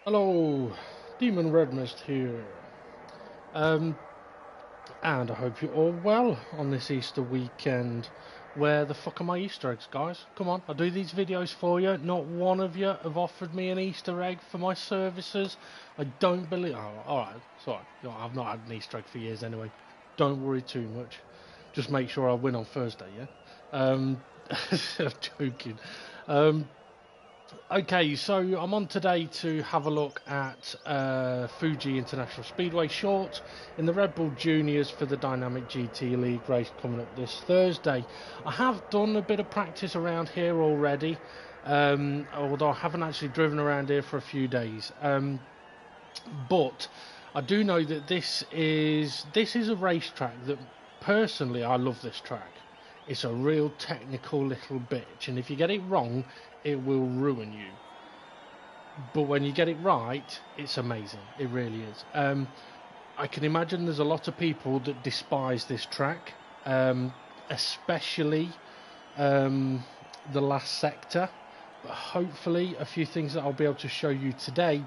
Hello, Demon Red Mist here, and I hope you're all well on this Easter weekend. Where the fuck are my Easter eggs, guys? Come on, I do these videos for you. Not one of you have offered me an Easter egg for my services. I don't believe... Oh, alright, sorry. I've not had an Easter egg for years anyway. Don't worry too much. Just make sure I win on Thursday, yeah? I'm joking. Okay, so I'm on today to have a look at Fuji International Speedway short in the Red Bull Juniors for the Dynamic GT League race coming up this Thursday. I have done a bit of practice around here already, although I haven't actually driven around here for a few days. But I do know that this is a racetrack that personally I love this track. It's a real technical little bitch, and if you get it wrong, it will ruin you. But when you get it right, it's amazing. It really is. I can imagine there's a lot of people that despise this track, especially the last sector. But hopefully a few things that I'll be able to show you today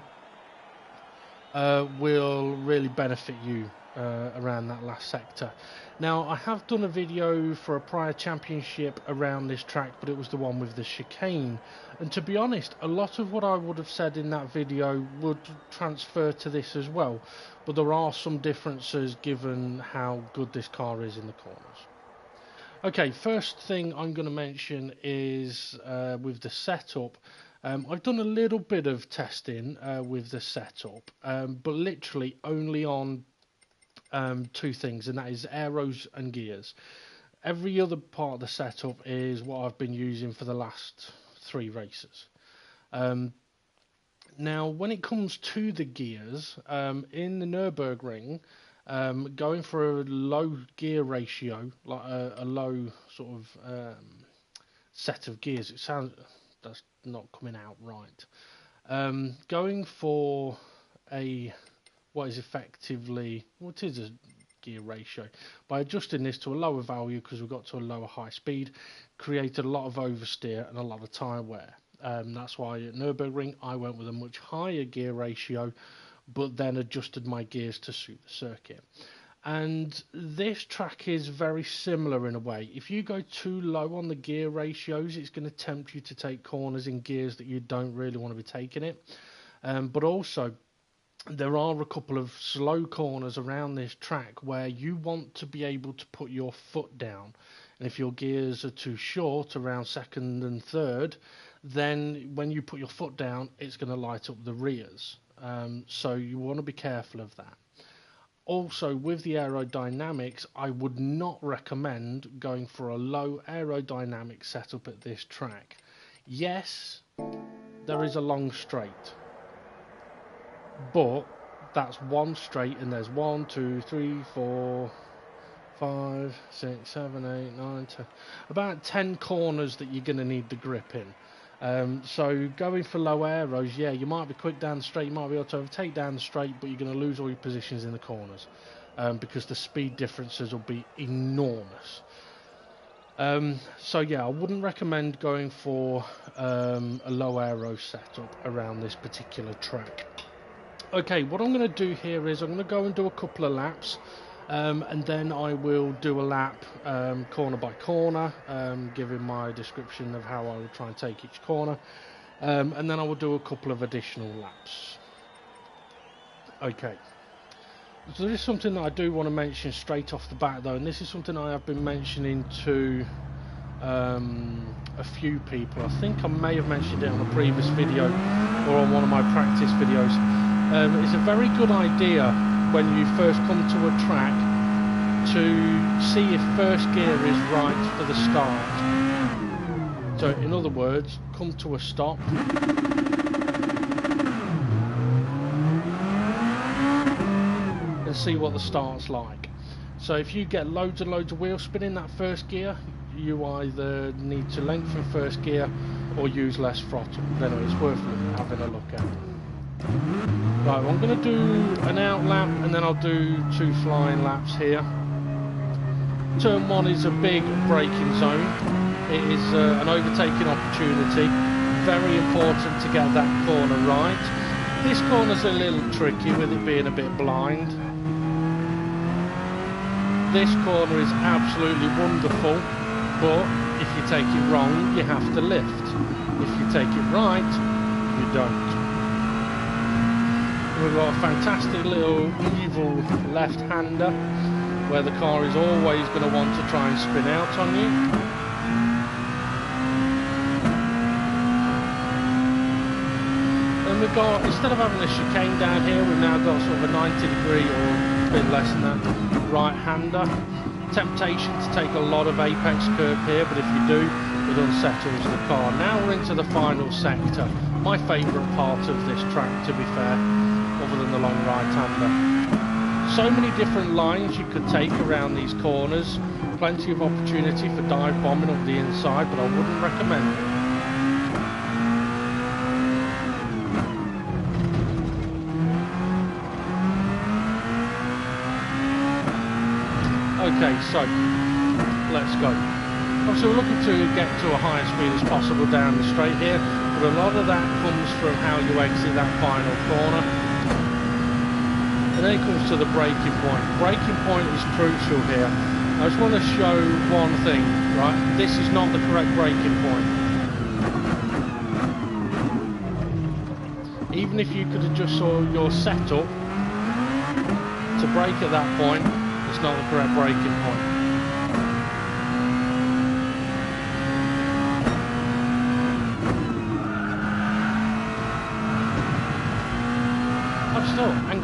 will really benefit you around that last sector. Now, I have done a video for a prior championship around this track, but it was the one with the chicane, and to be honest, a lot of what I would have said in that video would transfer to this as well, but there are some differences given how good this car is in the corners. Okay, first thing I'm going to mention is with the setup. I've done a little bit of testing with the setup, but literally only on two things, and that is aeros and gears. Every other part of the setup is what I've been using for the last 3 races. Now, when it comes to the gears, in the Nürburgring, going for a low gear ratio, like a low sort of set of gears, it sounds that's not coming out right. Going for what is effectively, what is a gear ratio, by adjusting this to a lower value because we've got to a lower high speed, created a lot of oversteer and a lot of tyre wear. That's why at Nürburgring I went with a much higher gear ratio, but then adjusted my gears to suit the circuit. And this track is very similar in a way. If you go too low on the gear ratios, it's going to tempt you to take corners in gears that you don't really want to be taking it. But also, there are a couple of slow corners around this track where you want to be able to put your foot down, and if your gears are too short around second and third, then when you put your foot down, it's going to light up the rears. So you want to be careful of that. Also, with the aerodynamics, I would not recommend going for a low aerodynamic setup at this track. Yes, there is a long straight, but that's one straight, and there's 1, 2, 3, 4, 5, 6, 7, 8, 9, 10, about 10 corners that you're going to need the grip in. So going for low aeros, yeah, you might be quick down the straight, you might be able to overtake down the straight, but you're going to lose all your positions in the corners, because the speed differences will be enormous. So yeah, I wouldn't recommend going for a low aero setup around this particular track. Okay, what I'm going to do here is I'm going to go and do a couple of laps, and then I will do a lap corner by corner, giving my description of how I will try and take each corner, and then I will do a couple of additional laps. Okay, so this is something that I do want to mention straight off the bat though, and this is something I have been mentioning to a few people. I think I may have mentioned it on a previous video or on one of my practice videos. It's a very good idea when you first come to a track to see if first gear is right for the start. So in other words, come to a stop, and see what the start's like. So if you get loads and loads of wheel spin in that first gear, you either need to lengthen first gear or use less throttle. But anyway, it's worth having a look at. Right, well, I'm going to do an out lap and then I'll do 2 flying laps here. Turn 1 is a big braking zone. It is an overtaking opportunity. Very important to get that corner right. This corner's a little tricky with it being a bit blind. This corner is absolutely wonderful, but if you take it wrong, you have to lift. If you take it right, you don't. We've got a fantastic little evil left-hander where the car is always going to want to try and spin out on you. And we've got, instead of having a chicane down here, we've now got sort of a 90-degree or a bit less than that right-hander. Temptation to take a lot of apex curve here, but if you do, it unsettles the car. Now we're into the final sector. My favourite part of this track, to be fair, other than the long right-hander. So many different lines you could take around these corners. Plenty of opportunity for dive bombing on the inside, but I wouldn't recommend it. Okay, so let's go. Obviously we're looking to get to a higher speed as possible down the straight here, but a lot of that comes from how you exit that final corner. And then it comes to the braking point. Braking point is crucial here. I just want to show one thing, right? This is not the correct braking point. Even if you could adjust your setup to brake at that point, it's not the correct braking point.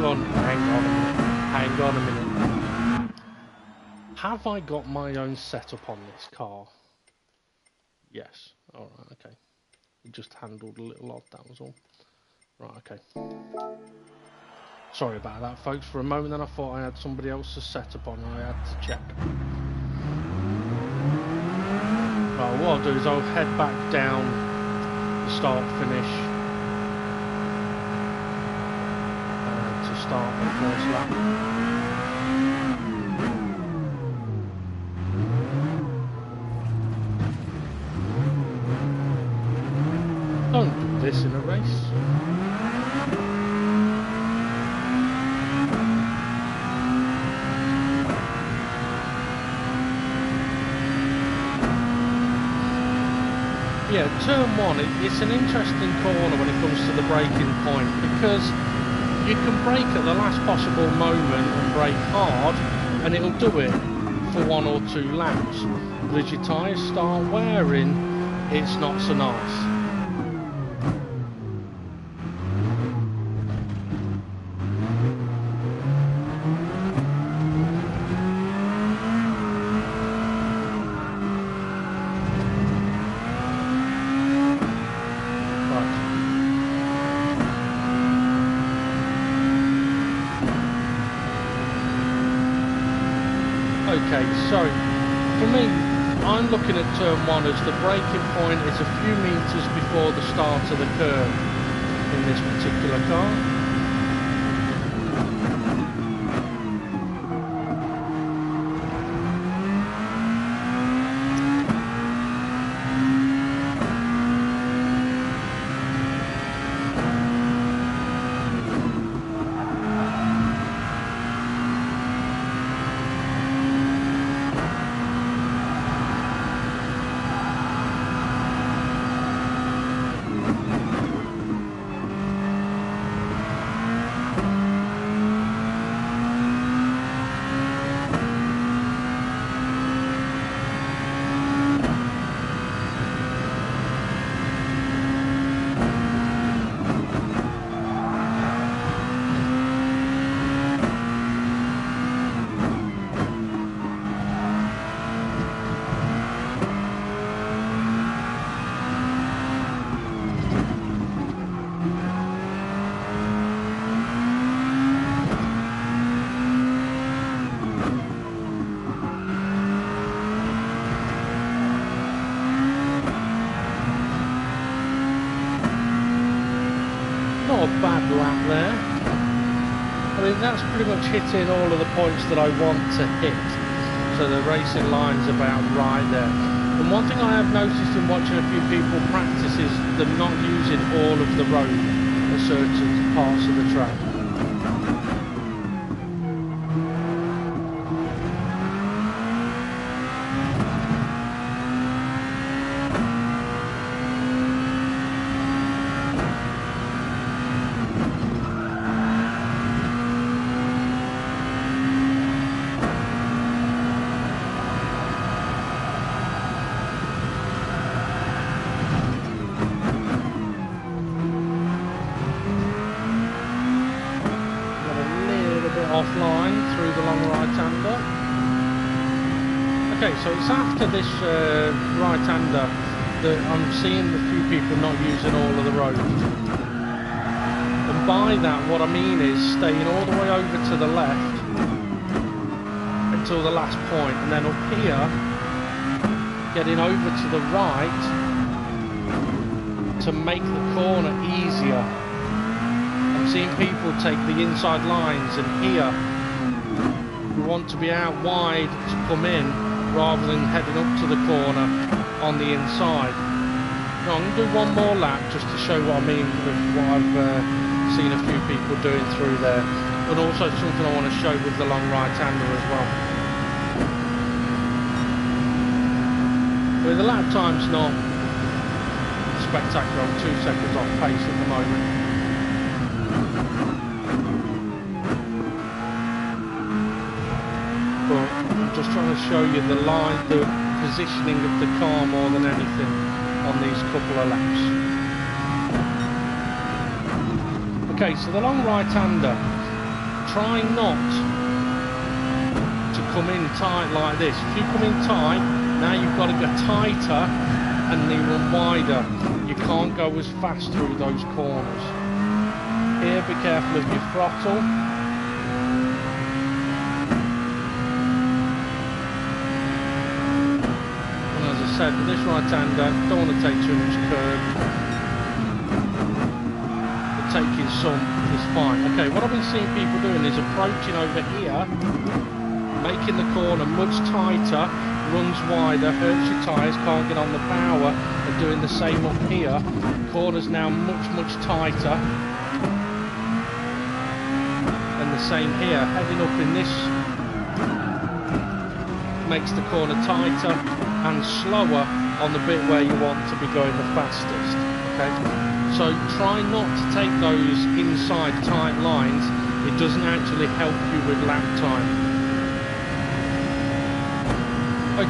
Hang on a minute. Have I got my own setup on this car? Yes. Alright, okay. It just handled a little odd, that was all. Right, okay. Sorry about that, folks. For a moment then I thought I had somebody else's setup on and I had to check. Right, what I'll do is I'll head back down the start-finish. Start the first lap. Don't do this in a race. Yeah, turn one, it's an interesting corner when it comes to the braking point because you can brake at the last possible moment and brake hard and it'll do it for 1 or 2 laps. But as your tyres start wearing, it's not so nice. Okay, so for me, I'm looking at turn 1 as the braking point is a few metres before the start of the curve in this particular car. Not a bad lap there. I mean, that's pretty much hitting all of the points that I want to hit. So the racing line's about right there. And one thing I have noticed in watching a few people practice is them not using all of the road. And over certain parts of the track. Offline through the long right-hander. Okay, so it's after this right-hander that I'm seeing a few people not using all of the road. And by that, what I mean is staying all the way over to the left until the last point, and then up here, getting over to the right to make the corner easier. Seeing people take the inside lines, and here we want to be out wide to come in rather than heading up to the corner on the inside. Now I'm going to do one more lap just to show what I mean with what I've seen a few people doing through there, but also something I want to show with the long right-hander as well. Well, the lap time's not spectacular. I'm 2 seconds off pace at the moment. But I'm just trying to show you the line, the positioning of the car more than anything on these couple of laps. Okay, so the long right-hander, try not to come in tight like this. If you come in tight, now you've got to go tighter and even wider. You can't go as fast through those corners. Here, be careful of your throttle. Said with this right-hander, don't want to take too much curb, but taking some is fine. Okay, what I've been seeing people doing is approaching over here, making the corner much tighter, runs wider, hurts your tyres, can't get on the power, and doing the same up here. Corner's now much tighter, and the same here, heading up in this makes the corner tighter and slower on the bit where you want to be going the fastest. Okay, so try not to take those inside tight lines. It doesn't actually help you with lap time.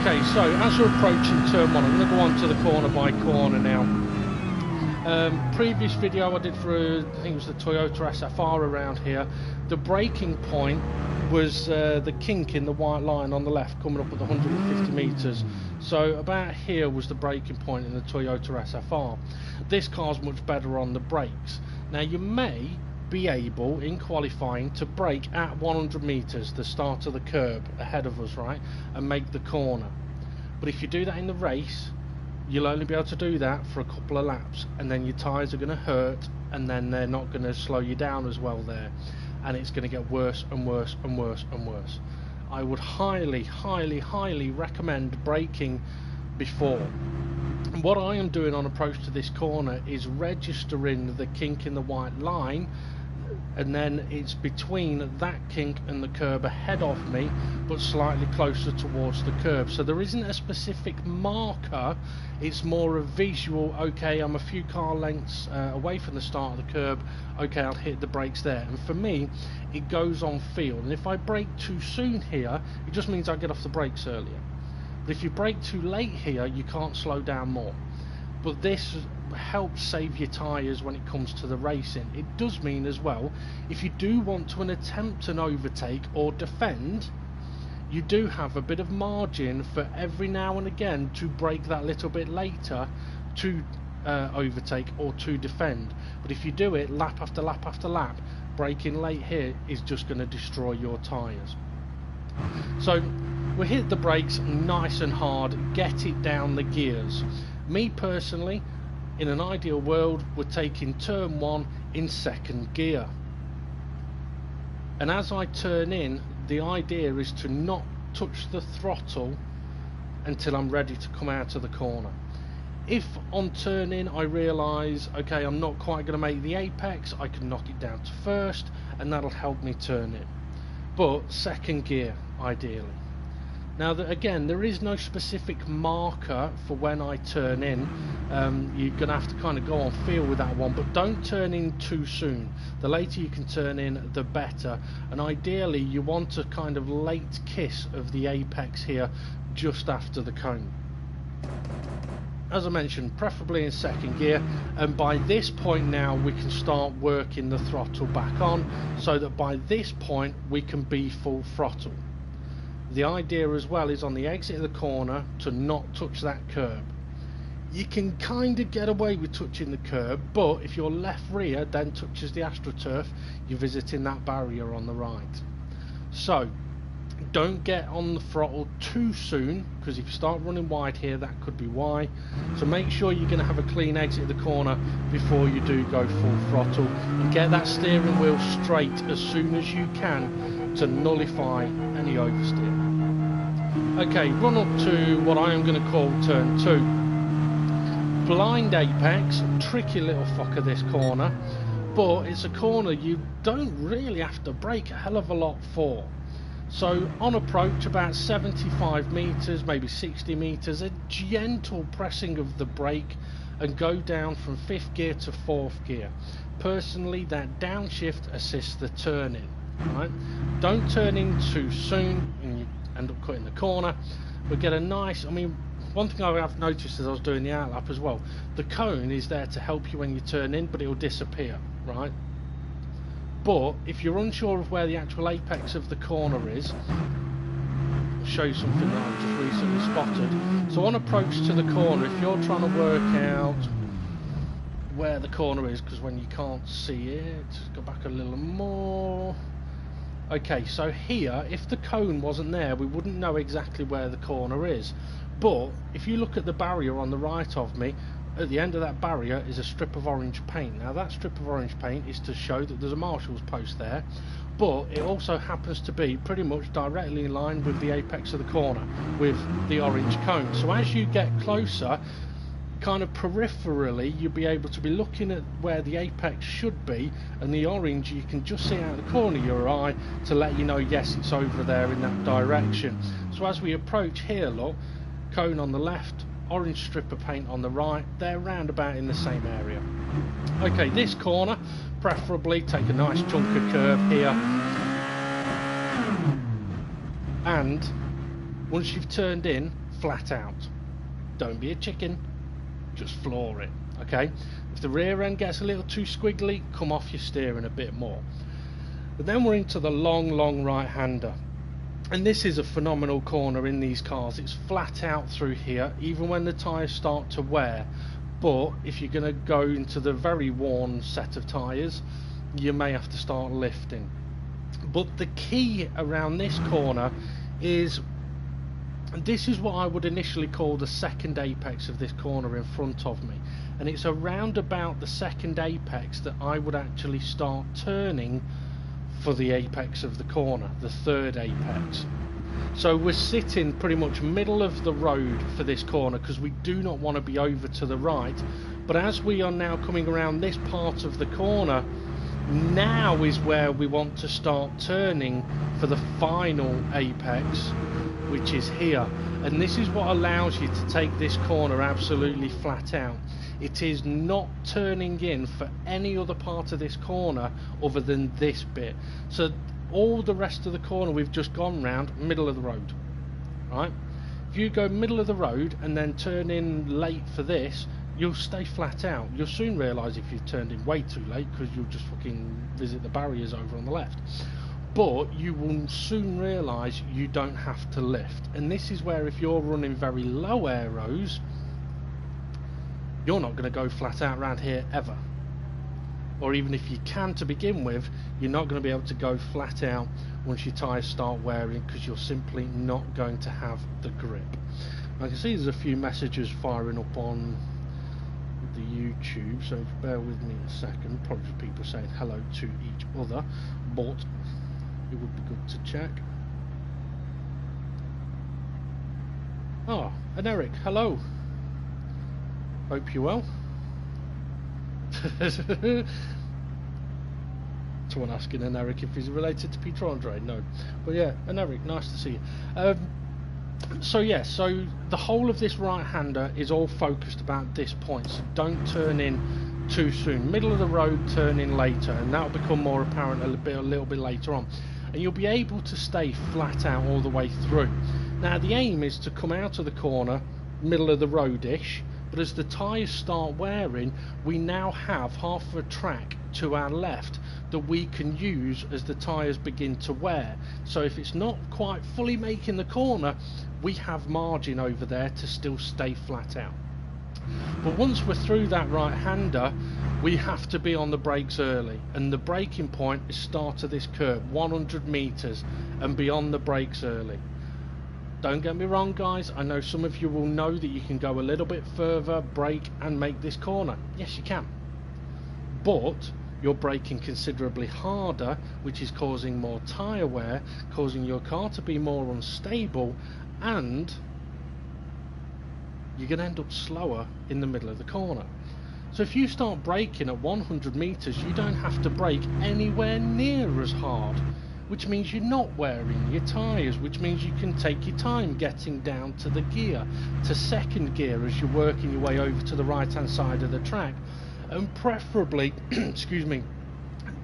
Okay, so as you're approaching turn 1, I'm going to go on to the corner by corner now. Previous video I did for I think it was the Toyota SFR around here, the braking point was the kink in the white line on the left coming up at the 150 metres. So about here was the braking point in the Toyota SFR. This car's much better on the brakes. Now you may be able in qualifying to brake at 100 metres, the start of the curb ahead of us, right, and make the corner. But if you do that in the race, you'll only be able to do that for a couple of laps, and then your tyres are going to hurt, and then they're not going to slow you down as well there, and it's going to get worse and worse and worse and worse. I would highly recommend braking before. And what I am doing on approach to this corner is registering the kink in the white line, and then it's between that kink and the curb ahead of me, but slightly closer towards the curb. So there isn't a specific marker, it's more a visual. Okay, I'm a few car lengths away from the start of the curb, okay, I'll hit the brakes there. And for me, it goes on feel, and if I brake too soon here, it just means I get off the brakes earlier. But if you brake too late here, you can't slow down more. But this helps save your tyres when it comes to the racing. It does mean as well, if you do want to attempt an overtake or defend, you do have a bit of margin for every now and again to brake that little bit later to overtake or to defend. But if you do it lap after lap after lap, braking late here is just going to destroy your tyres. So we hit the brakes nice and hard, get it down the gears. Me personally, in an ideal world, we're taking turn 1 in second gear, and as I turn in, the idea is to not touch the throttle until I'm ready to come out of the corner. If on turning I realise, okay, I'm not quite going to make the apex, I can knock it down to first, and that'll help me turn it. But second gear, ideally. Now, again, there is no specific marker for when I turn in. You're going to have to kind of go on feel with that one, but don't turn in too soon. The later you can turn in, the better. And ideally, you want a kind of late kiss of the apex here, just after the cone. As I mentioned, preferably in second gear, and by this point now we can start working the throttle back on, so that by this point we can be full throttle. The idea as well is on the exit of the corner to not touch that curb. You can kind of get away with touching the curb, but if your left rear then touches the AstroTurf, you're visiting that barrier on the right. So don't get on the throttle too soon, because if you start running wide here, that could be why. So make sure you're going to have a clean exit of the corner before you do go full throttle, and get that steering wheel straight as soon as you can to nullify any oversteer. Okay, run up to what I am going to call turn 2. Blind apex, tricky little fucker this corner, but it's a corner you don't really have to brake a hell of a lot for. So on approach, about 75 meters, maybe 60 meters, a gentle pressing of the brake and go down from 5th gear to 4th gear. Personally, that downshift assists the turning. Right? Don't turn in too soon and you end up cutting the corner, but get a nice, I mean, one thing I have noticed as I was doing the outlap as well, the cone is there to help you when you turn in, but it will disappear, right? But if you're unsure of where the actual apex of the corner is, I'll show you something that I've just recently spotted. So on approach to the corner, if you're trying to work out where the corner is, because when you can't see it, go back a little more. Okay, so here, if the cone wasn't there, we wouldn't know exactly where the corner is. But if you look at the barrier on the right of me, at the end of that barrier is a strip of orange paint. Now that strip of orange paint is to show that there's a marshal's post there, but it also happens to be pretty much directly in line with the apex of the corner with the orange cone. So as you get closer, kind of peripherally, you'll be able to be looking at where the apex should be, and the orange you can just see out of the corner of your eye to let you know, yes, it's over there in that direction. So as we approach here, look, cone on the left, orange strip of paint on the right, they're round about in the same area. Okay, this corner, preferably take a nice chunk of curve here, and once you've turned in, flat out. Don't be a chicken, just floor it. Okay, if the rear end gets a little too squiggly, come off your steering a bit more. But then we're into the long right hander. And this is a phenomenal corner in these cars. It's flat out through here, even when the tyres start to wear. But if you're going to go into the very worn set of tyres, you may have to start lifting. But the key around this corner is, this is what I would initially call the second apex of this corner in front of me. And it's around about the second apex that I would actually start turning for the apex of the corner, the third apex. So we're sitting pretty much middle of the road for this corner because we do not want to be over to the right. But as we are now coming around this part of the corner, now is where we want to start turning for the final apex, which is here. And this is what allows you to take this corner absolutely flat out. It is not turning in for any other part of this corner other than this bit. So all the rest of the corner we've just gone round, middle of the road, right? If you go middle of the road and then turn in late for this, you'll stay flat out. You'll soon realise if you've turned in way too late, because you'll just fucking visit the barriers over on the left. But you will soon realise you don't have to lift. And this is where, if you're running very low aeros, you're not going to go flat out around here ever. Or even if you can to begin with, you're not going to be able to go flat out once your tyres start wearing, because you're simply not going to have the grip. I can see there's a few messages firing up on the YouTube, so bear with me a second. Probably people saying hello to each other, but it would be good to check. Oh, and Eric, hello. Hope you're well. Someone asking an Eric if he's related to Peter Andre. No, but yeah, an Eric, nice to see you. So yeah, so the whole of this right-hander is all focused about this point, so don't turn in too soon. Middle of the road, turn in later, and that'll become more apparent a little bit later on, and you'll be able to stay flat out all the way through. Now the aim is to come out of the corner, middle of the road-ish, but as the tyres start wearing, we now have half a track to our left that we can use as the tyres begin to wear. So if it's not quite fully making the corner, we have margin over there to still stay flat out. But once we're through that right-hander, we have to be on the brakes early, and the braking point is start of this curve, 100 metres, and be on the brakes early. Don't get me wrong guys, I know some of you will know that you can go a little bit further, brake and make this corner. Yes you can, but you're braking considerably harder, which is causing more tyre wear, causing your car to be more unstable, and you're going to end up slower in the middle of the corner. So if you start braking at 100 metres, you don't have to brake anywhere near as hard, which means you're not wearing your tyres, which means you can take your time getting down to the gear, to second gear, as you're working your way over to the right hand side of the track, and preferably excuse me,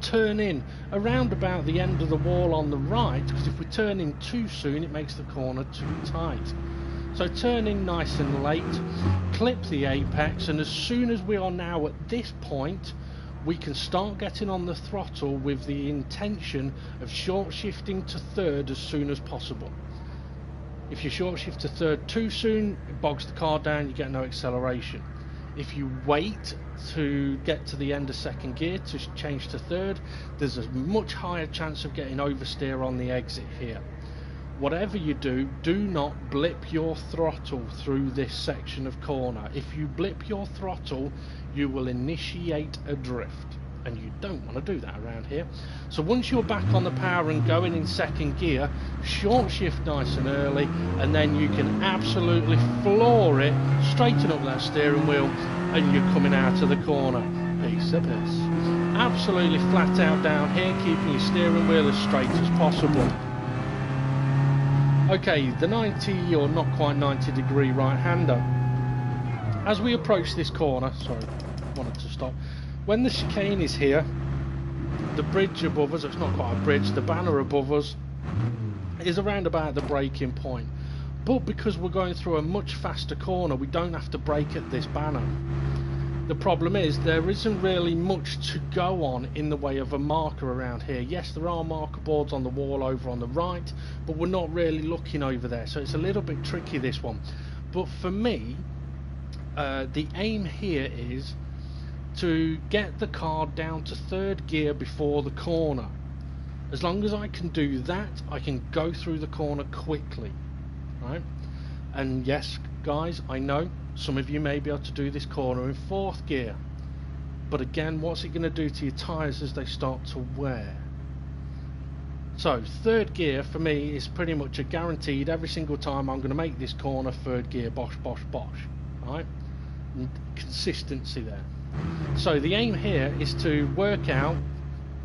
turn in around about the end of the wall on the right, because if we turn in too soon it makes the corner too tight. So turn in nice and late, clip the apex, and as soon as we are now at this point, we can start getting on the throttle with the intention of short shifting to third as soon as possible. If you short shift to third too soon, it bogs the car down, you get no acceleration. If you wait to get to the end of second gear to change to third, there's a much higher chance of getting oversteer on the exit here. Whatever you do, do not blip your throttle through this section of corner. If you blip your throttle, you will initiate a drift, and you don't want to do that around here. So once you're back on the power and going in second gear, short shift nice and early, and then you can absolutely floor it, straighten up that steering wheel, and you're coming out of the corner. Piece of piss. Absolutely flat out down here, keeping your steering wheel as straight as possible. Okay, the 90 or not quite 90 degree right hander. As we approach this corner, sorry, wanted to stop. When the chicane is here, the bridge above us, it's not quite a bridge, the banner above us is around about the braking point. But because we're going through a much faster corner, we don't have to brake at this banner. The problem is there isn't really much to go on in the way of a marker around here. Yes, there are marker boards on the wall over on the right, but we're not really looking over there, so it's a little bit tricky, this one. But for me, the aim here is to get the car down to third gear before the corner. As long as I can do that, I can go through the corner quickly, right? And yes guys, I know some of you may be able to do this corner in fourth gear, but again, what's it going to do to your tyres as they start to wear? So third gear for me is pretty much a guaranteed. Every single time I'm going to make this corner, third gear, bosh bosh bosh, right? And consistency there. So the aim here is to work out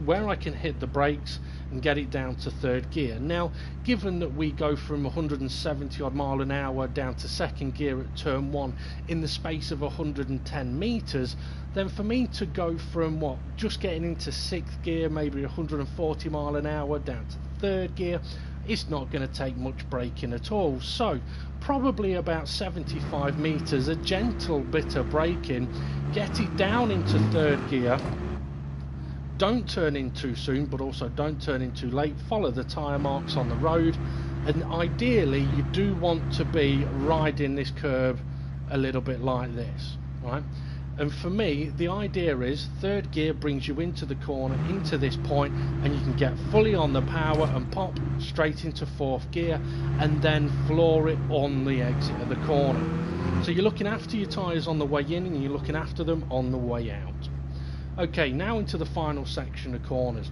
where I can hit the brakes and get it down to third gear. Now, given that we go from 170 odd mile an hour down to second gear at turn 1 in the space of 110 meters, then for me to go from what, just getting into sixth gear, maybe 140 mile an hour down to third gear, it's not going to take much braking at all. So probably about 75 meters, a gentle bit of braking, get it down into third gear. Don't turn in too soon, but also don't turn in too late. Follow the tyre marks on the road, and ideally you do want to be riding this curve a little bit like this, right? And for me, the idea is third gear brings you into the corner, into this point, and you can get fully on the power and pop straight into fourth gear, and then floor it on the exit of the corner. So you're looking after your tyres on the way in, and you're looking after them on the way out. Okay, now into the final section of corners.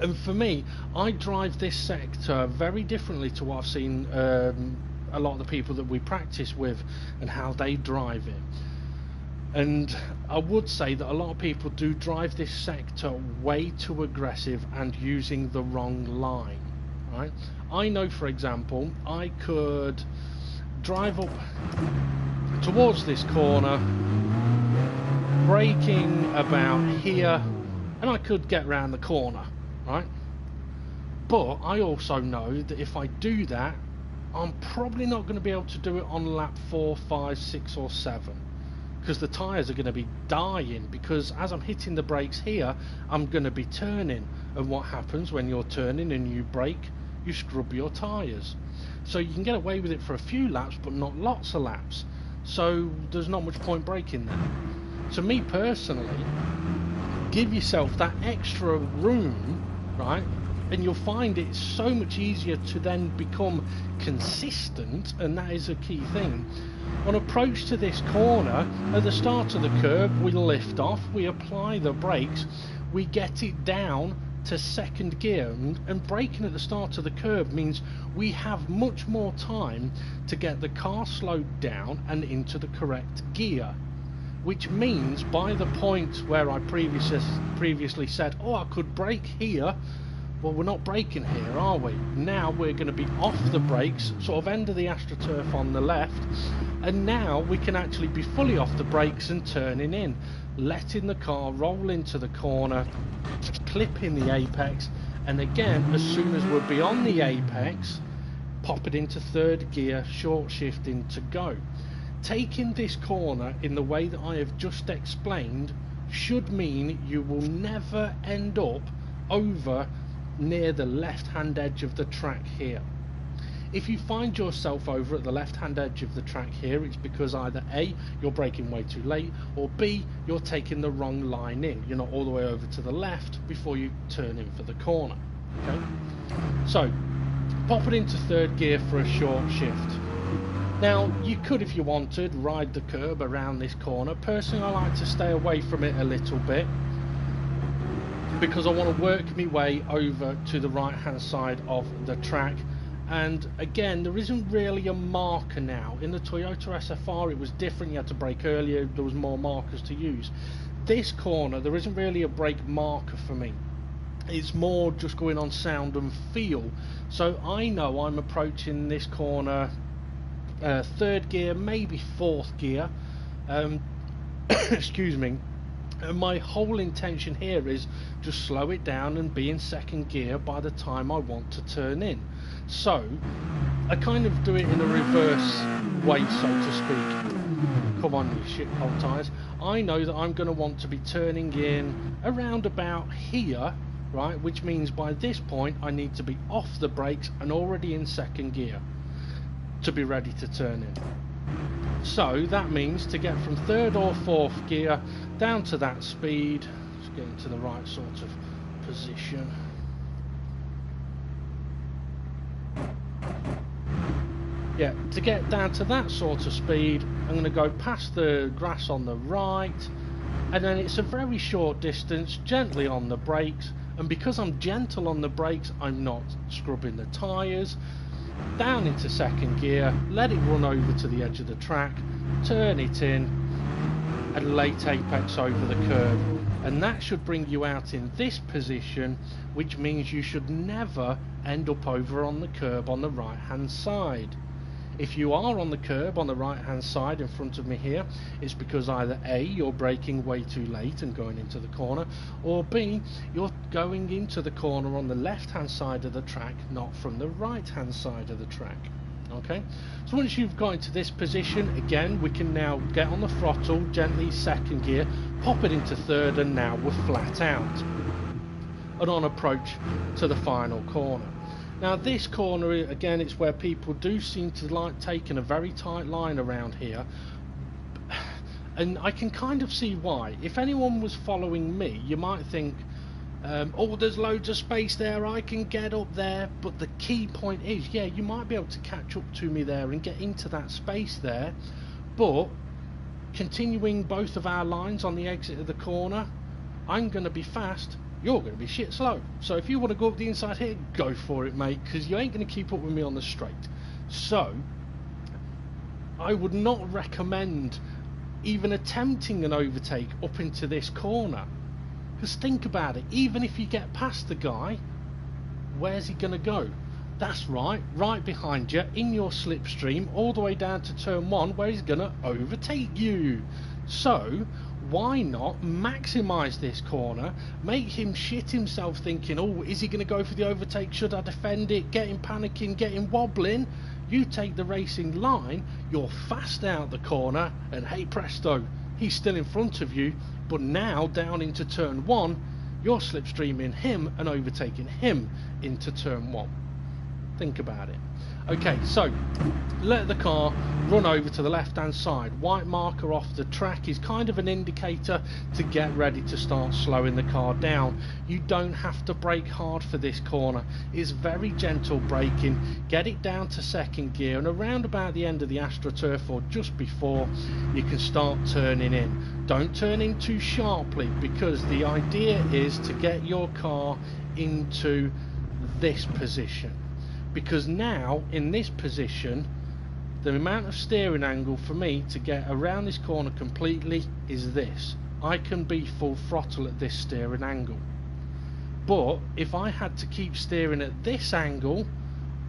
And for me, I drive this sector very differently to what I've seen a lot of the people that we practice with and how they drive it. And I would say that a lot of people do drive this sector way too aggressive and using the wrong line, right? I know, for example, I could drive up towards this corner, braking about here, and I could get round the corner, right? But I also know that if I do that, I'm probably not going to be able to do it on lap 4, 5, 6 or 7, because the tyres are going to be dying, because as I'm hitting the brakes here, I'm going to be turning, and what happens when you're turning and you brake? You scrub your tyres. So you can get away with it for a few laps, but not lots of laps, so there's not much point braking there. So me personally, give yourself that extra room, right, and you'll find it so much easier to then become consistent, and that is a key thing. On approach to this corner, at the start of the curb, we lift off, we apply the brakes, we get it down to second gear, and braking at the start of the curb means we have much more time to get the car slowed down and into the correct gear, which means by the point where I previously said, oh, I could brake here, well, we're not braking here, are we? Now we're going to be off the brakes, sort of end of the AstroTurf on the left, and now we can actually be fully off the brakes and turning in, letting the car roll into the corner, clipping the apex, and again, as soon as we're beyond the apex, pop it into third gear, short shifting to go. Taking this corner in the way that I have just explained should mean you will never end up over near the left hand edge of the track here. If you find yourself over at the left hand edge of the track here, it's because either A, you're braking way too late, or B, you're taking the wrong line in. You're not all the way over to the left before you turn in for the corner. Okay, so pop it into third gear for a short shift. Now you could, if you wanted, ride the curb around this corner. Personally, I like to stay away from it a little bit, because I want to work my way over to the right hand side of the track. And again, there isn't really a marker now. In the Toyota SFR it was different, you had to brake earlier, there was more markers to use. This corner, there isn't really a brake marker for me. It's more just going on sound and feel. So I know I'm approaching this corner third gear, maybe fourth gear, excuse me. And my whole intention here is just slow it down and be in second gear by the time I want to turn in. So I kind of do it in a reverse way, so to speak. Come on, you shithole tyres. I know that I'm going to want to be turning in around about here, right, which means by this point I need to be off the brakes and already in second gear to be ready to turn in. So that means to get from third or fourth gear down to that speed, just get into the right sort of position. Yeah, to get down to that sort of speed, I'm going to go past the grass on the right, and then it's a very short distance, gently on the brakes, and because I'm gentle on the brakes, I'm not scrubbing the tyres. Down into second gear, let it run over to the edge of the track, turn it in, and late apex over the curb, and that should bring you out in this position, which means you should never end up over on the curb on the right hand side. If you are on the curb on the right hand side in front of me here, it's because either A, you're braking way too late and going into the corner, or B, you're going into the corner on the left hand side of the track, not from the right hand side of the track. Okay, so once you've got into this position, again we can now get on the throttle, gently second gear, pop it into third, and now we're flat out and on approach to the final corner. Now this corner, again, it's where people do seem to like taking a very tight line around here, and I can kind of see why. If anyone was following me, you might think, oh, there's loads of space there, I can get up there, but the key point is, yeah, you might be able to catch up to me there and get into that space there, but continuing both of our lines on the exit of the corner, I'm going to be fast, you're going to be shit slow. So if you want to go up the inside here, go for it, mate, because you ain't going to keep up with me on the straight. So I would not recommend even attempting an overtake up into this corner. Because think about it, even if you get past the guy, where's he going to go? That's right behind you in your slipstream, all the way down to turn 1, where he's going to overtake you. So why not maximise this corner, make him shit himself thinking, oh, is he going to go for the overtake, should I defend it, get him panicking, get him wobbling. You take the racing line, you're fast out the corner, and hey presto, he's still in front of you, but now down into turn 1, you're slipstreaming him and overtaking him into turn 1. Think about it. Okay, so let the car run over to the left hand side. White marker off the track is kind of an indicator to get ready to start slowing the car down. You don't have to brake hard for this corner. It's very gentle braking. Get it down to second gear, and around about the end of the AstroTurf or just before, you can start turning in. Don't turn in too sharply, because the idea is to get your car into this position. Because now in this position, the amount of steering angle for me to get around this corner completely is this. I can be full throttle at this steering angle, but if I had to keep steering at this angle,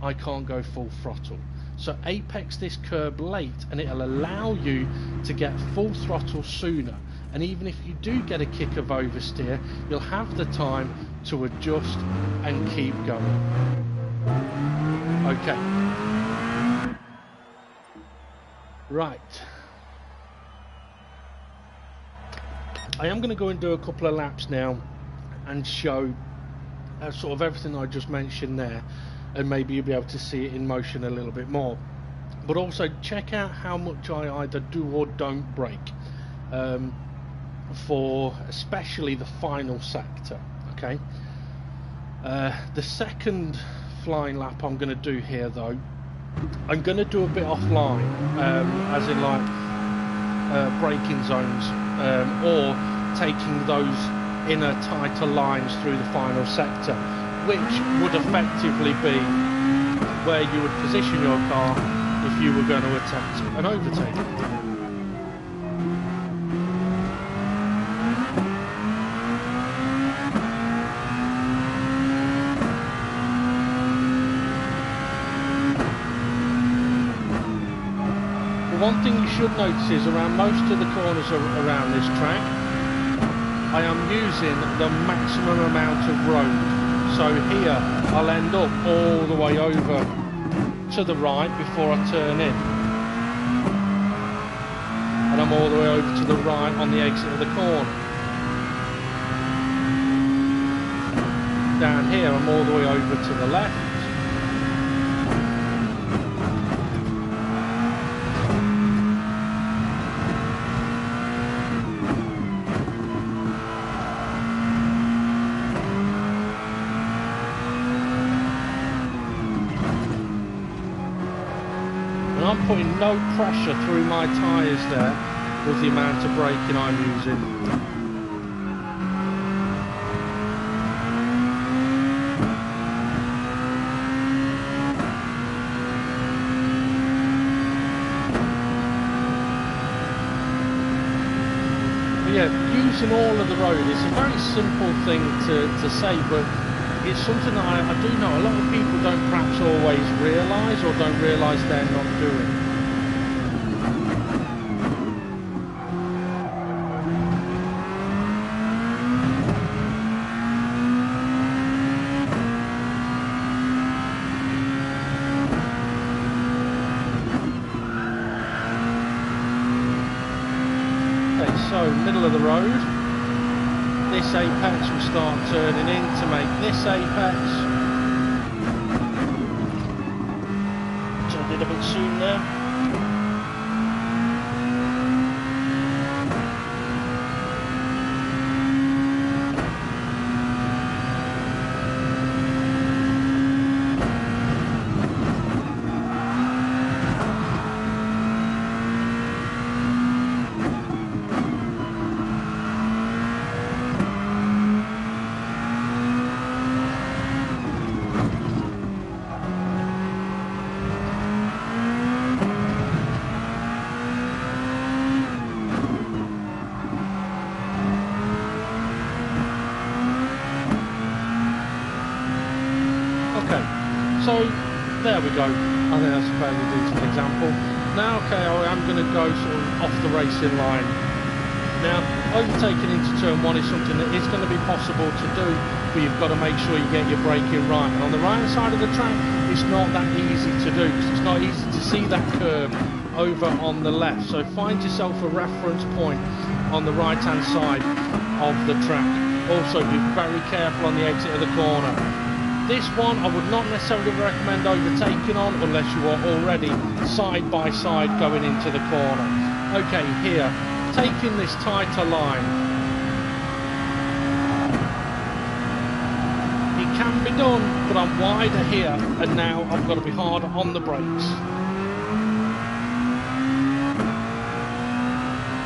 I can't go full throttle. So apex this curb late and it'll allow you to get full throttle sooner, and even if you do get a kick of oversteer, you'll have the time to adjust and keep going. Okay, right, I am going to go and do a couple of laps now and show sort of everything I just mentioned there, and maybe you'll be able to see it in motion a little bit more, but also check out how much I either do or don't brake for especially the final sector. Okay, the second flying lap I'm going to do here though, I'm going to do a bit offline, as in like braking zones, or taking those inner tighter lines through the final sector, which would effectively be where you would position your car if you were going to attempt an overtake. One thing you should notice is around most of the corners around this track, I am using the maximum amount of road. So here I'll end up all the way over to the right before I turn in, and I'm all the way over to the right on the exit of the corner. Down here I'm all the way over to the left. I'm putting no pressure through my tyres there with the amount of braking I'm using. But yeah, using all of the road, it's a very simple thing to say, but it's something that I do know a lot of people don't perhaps always realise, or don't realise they're not doing. Okay, so middle of the road. This apex will start turning in to make this apex. Turned in a bit soon there. There we go. I think that's a fairly decent example. Now, okay, I am going to go sort of off the racing line. Now, overtaking into turn 1 is something that is going to be possible to do, but you've got to make sure you get your braking right. And on the right side of the track, it's not that easy to do, because it's not easy to see that curve over on the left. So find yourself a reference point on the right hand side of the track. Also, be very careful on the exit of the corner. This one I would not necessarily recommend overtaking on unless you are already side by side going into the corner. Okay, here, taking this tighter line. It can be done, but I'm wider here, and now I've got to be hard on the brakes.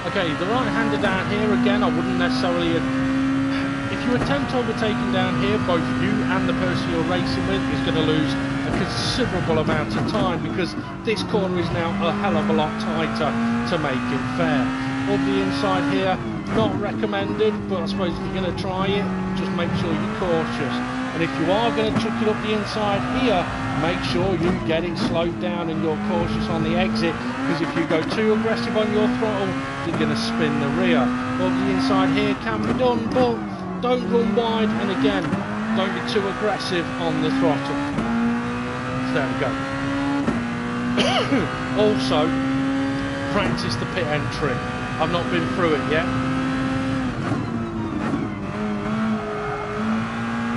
Okay, the right-hander down here, again, I wouldn't necessarily... If you attempt overtaking down here, both you and the person you're racing with is going to lose a considerable amount of time, because this corner is now a hell of a lot tighter to make it fair. On the inside here, not recommended, but I suppose if you're going to try it, just make sure you're cautious. And if you are going to chuck it up the inside here, make sure you get it slowed down and you're cautious on the exit, because if you go too aggressive on your throttle, you're going to spin the rear. Up the inside here can be done, but don't run wide, and again, don't be too aggressive on the throttle. So there we go. Also, practice the pit entry. I've not been through it yet.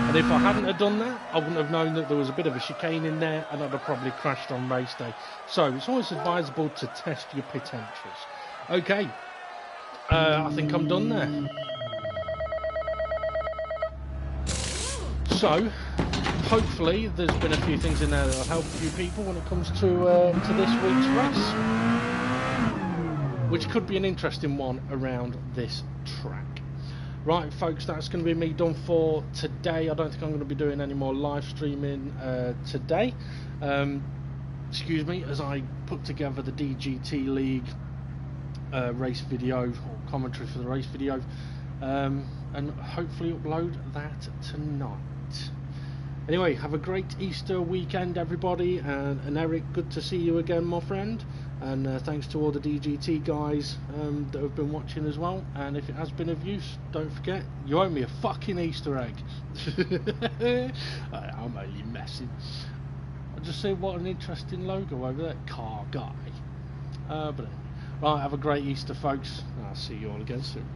And if I hadn't have done that, I wouldn't have known that there was a bit of a chicane in there, and I'd have probably crashed on race day. So it's always advisable to test your pit entries. Okay, I think I'm done there. So, hopefully there's been a few things in there that'll help a few people when it comes to this week's race, which could be an interesting one around this track. Right, folks, that's going to be me done for today. I don't think I'm going to be doing any more live streaming today. Excuse me, as I put together the DGT League race video, or commentary for the race video, and hopefully upload that tonight. Anyway, have a great Easter weekend, everybody, and Eric, good to see you again, my friend. And thanks to all the DGT guys that have been watching as well. And if it has been of use, don't forget, you owe me a fucking Easter egg. I'm only messing. I just see what an interesting logo over there, car guy. But anyway, right, have a great Easter, folks. I'll see you all again soon.